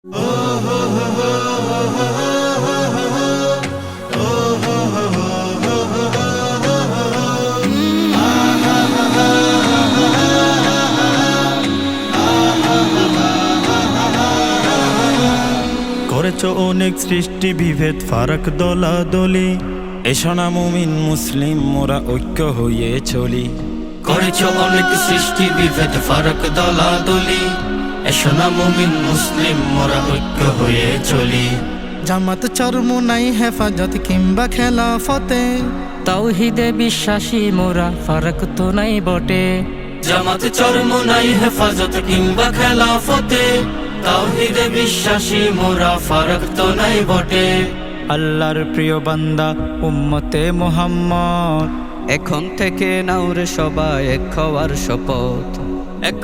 করেছ অনেক সৃষ্টি বিভেদ ফারাক দলাদলি, এসো না মুমিন মুসলিম মোরা ঐক্য হয়ে চলি। করেছ অনেক সৃষ্টি বিভেদ ফারাক দলাদলি, এসো না মুমিন মুসলিম মোরা ঐক্য হয়ে চলি। জামাত চরমুনাই হেফাজত কিংবা খেলাফতে, তাওহীদে বিশ্বাসী মোরা ফারাক তো নাই বটে। জামাত চরমুনাই হেফাজত কিংবা খেলাফতে, তাওহীদে বিশ্বাসী মোরা ফারাক তো নাই বটে। আল্লাহর প্রিয় বান্দা উম্মতে মুহাম্মদ, এখন থেকে নাও রে সবাই এক হওয়ার শপথ। এক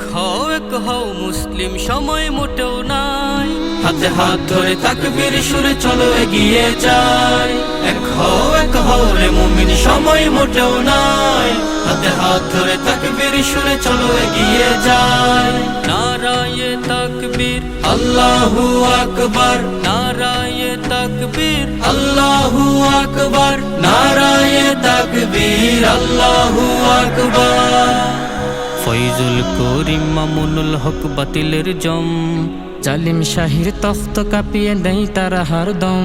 হও মুসলিম সময় মোটেও নাই। হাতে হাত ধরে তাকবীর সুরে চলো এগিয়ে যাই। এক হও রে মুমিন সময় মোটেও নাই। হাতে হাত ধরে তাকবীর সুরে চলো এগিয়ে যাই। নারায়ে তাকবীর আল্লাহু আকবার, নারায়ে তাকবীর আল্লাহু আকবার, নারায়ে তাকবীর আল্লাহু আকবার। ফয়জুল করিম মামুনুল হক বাতিলের জম, জালিম শাহির তখ্ত কাঁপিয়ে দেয় তারা হরদম।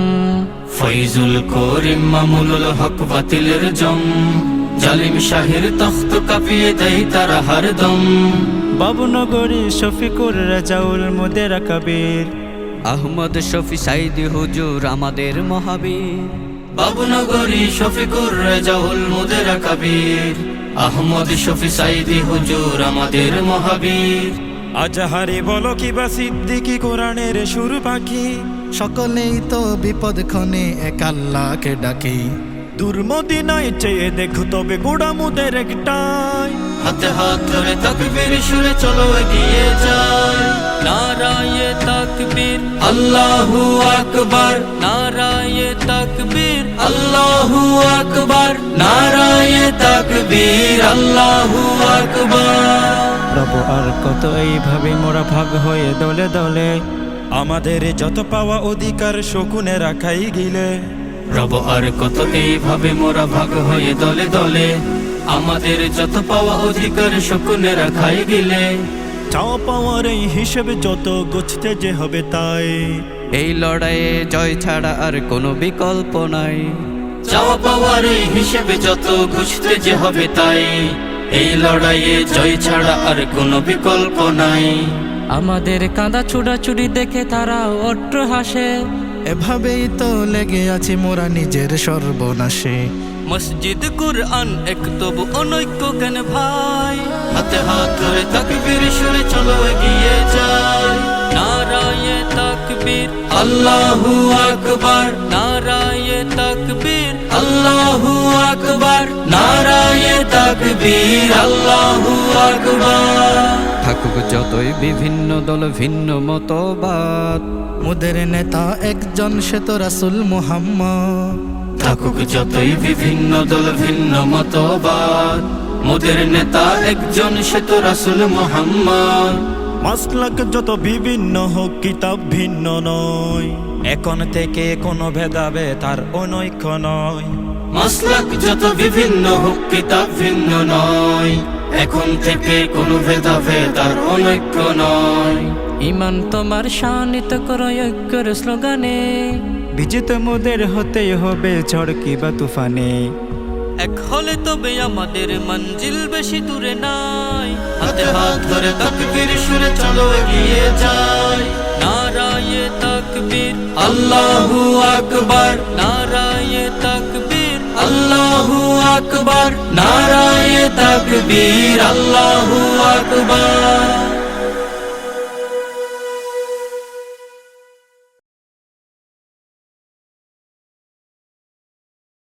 ফয়জুল করিম মামুনুল হক বাতিলের জম, জালিম শাহির তখ্ত কাঁপিয়ে দেয় তারা হরদম। বাবুনগরী শফিকুর রাজাউল মুদেরা কবির, আহমদ শফি সাইদি হুজুর আমাদের মহাবীর। বাবুনগরী শফিকুর রাজাউল মুদেরা কবির, আহমদ শফি সাইদি হুজুর আমাদের মহাবীর। আজাহারি বলো কিবা সিদ্দিকি কোরআনের সুর পাখি, সকলেই তো বিপদ ক্ষণে এক আল্লাহকে ডাকি। দুর্মদিনায় চেয়ে দেখো তবে গোড়ামুদের একটাই। হাতে হাত ধরে তাকবীর সুরে চলো এগিয়ে যাই। নারায়ে তাকবীর আল্লাহু আকবার, নারায়ে তাকবীর আল্লাহু আকবার, নারায়ে তাকবীর আল্লাহু আকবার। প্রভু আর কত এইভাবে মোরা ভাগ হয়ে দলে দলে, আমাদের যত পাওয়া অধিকার শকুনে রাখাই গিলে। রব আর কত এইভাবে মোরা ভাগ হয়ে দলে দলে, আমাদের যত পাওয়া অধিকার শকুনে রাখাই গিলে। চাওয়া পাওয়ার এই হিসেবে যত গুছতে যে হবে তাই, এই লড়াইয়ে জয় ছাড়া আর কোনো বিকল্প নাই। চাওয়া পাওয়ার এই হিসেবে যত ঘুষতে যে হবে তাই, এই লড়াইয়ে জয় ছাড়া আর কোনো বিকল্প নাই। আমাদের কাঁদা ছুড়াছুড়ি দেখে তারা অট্ট হাসে। এভাবেই তো লেগে আছি মোরা নিজের সর্বনাশে। মসজিদ কুরআন এক তবু অনৈক্য কেন ভাই? হাতে হাত ধরে তাকবীর সুরে চলো এগিয়ে যাই। নারায়ে তাকবীর আল্লাহু আকবার, নারায়ে তাকবীর আল্লাহু আকবার, নারায়ে তাকবীর আল্লাহু আকবার। থাকুক যতই বিভিন্ন দল ভিন্ন মতবাদ, মোদের নেতা একজন সে তো রাসূল মুহাম্মদ। থাকুক যতই বিভিন্ন দল ভিন্ন মতবাদ, মোদের নেতা একজন সে তো রাসূল মুহাম্মদ। মাসলাক যত বিভিন্ন হোক কিতাব ভিন্ন নয়, এখন থেকে কোনো ভেদাভেদ তার অনৈক্য নয়। মাসলাক যত বিভিন্ন হোক কিতাব ভিন্ন নয়, এখন থেকে কোনো ভেদাভেদ আর অনৈক্য নয়। ইমান তোমার শানিত করো ঐক্যের স্লোগানে, বিজিত মোদের হতেই হবে ঝড় কিবা তুফানে। এক হলে তবে আমাদের মঞ্জিল বেশি দূরে নাই। হাতে হাত ধরে তাকবীর সুরে চলো এগিয়ে যাই। নারায়ে তাকবীর আল্লাহু আকবার, নারায়ে তাকবীর আল্লাহু আকবার, নারায়ে তাকবীর আল্লাহু আকবার।